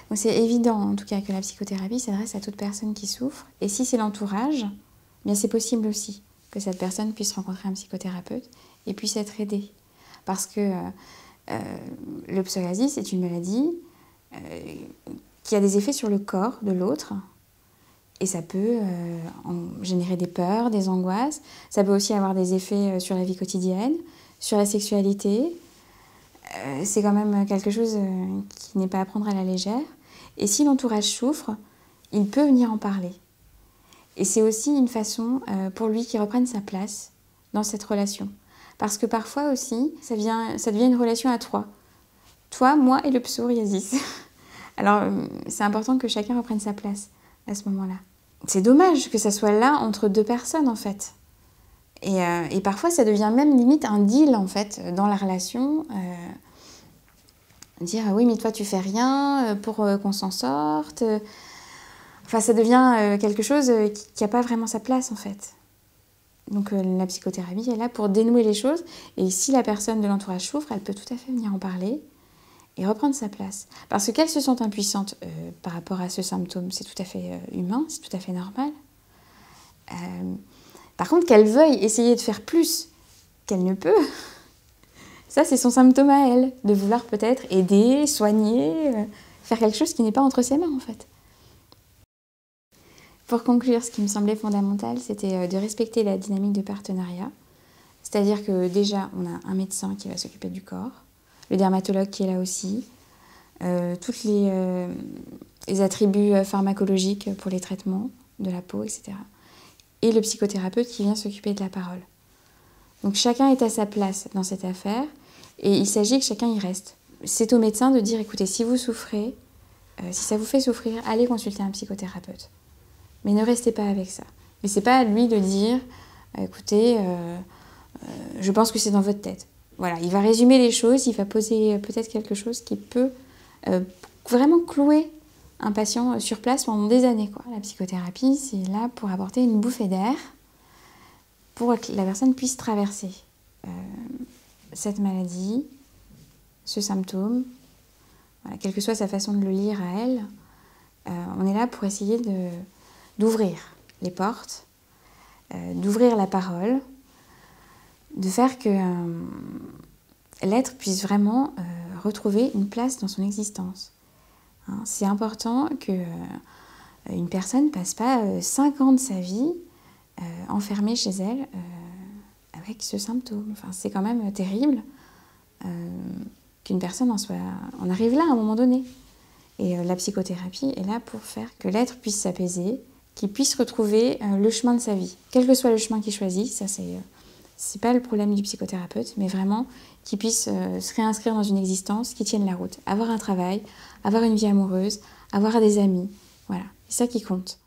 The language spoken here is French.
Donc c'est évident en tout cas que la psychothérapie s'adresse à toute personne qui souffre. Et si c'est l'entourage, bien c'est possible aussi que cette personne puisse rencontrer un psychothérapeute et puisse être aidée. Parce que le psoriasis est une maladie qui a des effets sur le corps de l'autre. Et ça peut générer des peurs, des angoisses. Ça peut aussi avoir des effets sur la vie quotidienne, sur la sexualité. C'est quand même quelque chose qui n'est pas à prendre à la légère. Et si l'entourage souffre, il peut venir en parler. Et c'est aussi une façon pour lui qu'il reprenne sa place dans cette relation. Parce que parfois aussi, ça devient une relation à trois. Toi, moi et le psoriasis. Alors, c'est important que chacun reprenne sa place à ce moment-là. C'est dommage que ça soit là entre deux personnes, en fait. Et parfois, ça devient même limite un deal, en fait, dans la relation. Dire, oui, mais toi, tu fais rien pour qu'on s'en sorte. Enfin, ça devient quelque chose qui n'a pas vraiment sa place, en fait. Donc, la psychothérapie est là pour dénouer les choses. Et si la personne de l'entourage souffre, elle peut tout à fait venir en parler et reprendre sa place. Parce qu'elle se sent impuissante par rapport à ce symptôme, c'est tout à fait humain, c'est tout à fait normal. Par contre, qu'elle veuille essayer de faire plus qu'elle ne peut, ça c'est son symptôme à elle, de vouloir peut-être aider, soigner, faire quelque chose qui n'est pas entre ses mains en fait. Pour conclure, ce qui me semblait fondamental, c'était de respecter la dynamique de partenariat. C'est-à-dire que déjà, on a un médecin qui va s'occuper du corps, le dermatologue qui est là aussi, tous les attributs pharmacologiques pour les traitements de la peau, etc. Et le psychothérapeute qui vient s'occuper de la parole. Donc chacun est à sa place dans cette affaire et il s'agit que chacun y reste. C'est au médecin de dire, écoutez, si vous souffrez, si ça vous fait souffrir, allez consulter un psychothérapeute. Mais ne restez pas avec ça. Mais c'est pas à lui de dire, écoutez, je pense que c'est dans votre tête. Voilà, il va résumer les choses, il va poser peut-être quelque chose qui peut vraiment clouer un patient sur place pendant des années, quoi. La psychothérapie, c'est là pour apporter une bouffée d'air pour que la personne puisse traverser cette maladie, ce symptôme, voilà, quelle que soit sa façon de le lire à elle. On est là pour essayer d'ouvrir les portes, d'ouvrir la parole, de faire que l'être puisse vraiment retrouver une place dans son existence. Hein, c'est important qu'une personne ne passe pas 5 ans de sa vie enfermée chez elle avec ce symptôme. Enfin, c'est quand même terrible qu'une personne en arrive là à un moment donné. Et la psychothérapie est là pour faire que l'être puisse s'apaiser, qu'il puisse retrouver le chemin de sa vie. Quel que soit le chemin qu'il choisit, ça c'est pas le problème du psychothérapeute, mais vraiment qu'il puisse se réinscrire dans une existence qui tienne la route. Avoir un travail, avoir une vie amoureuse, avoir des amis, voilà, c'est ça qui compte.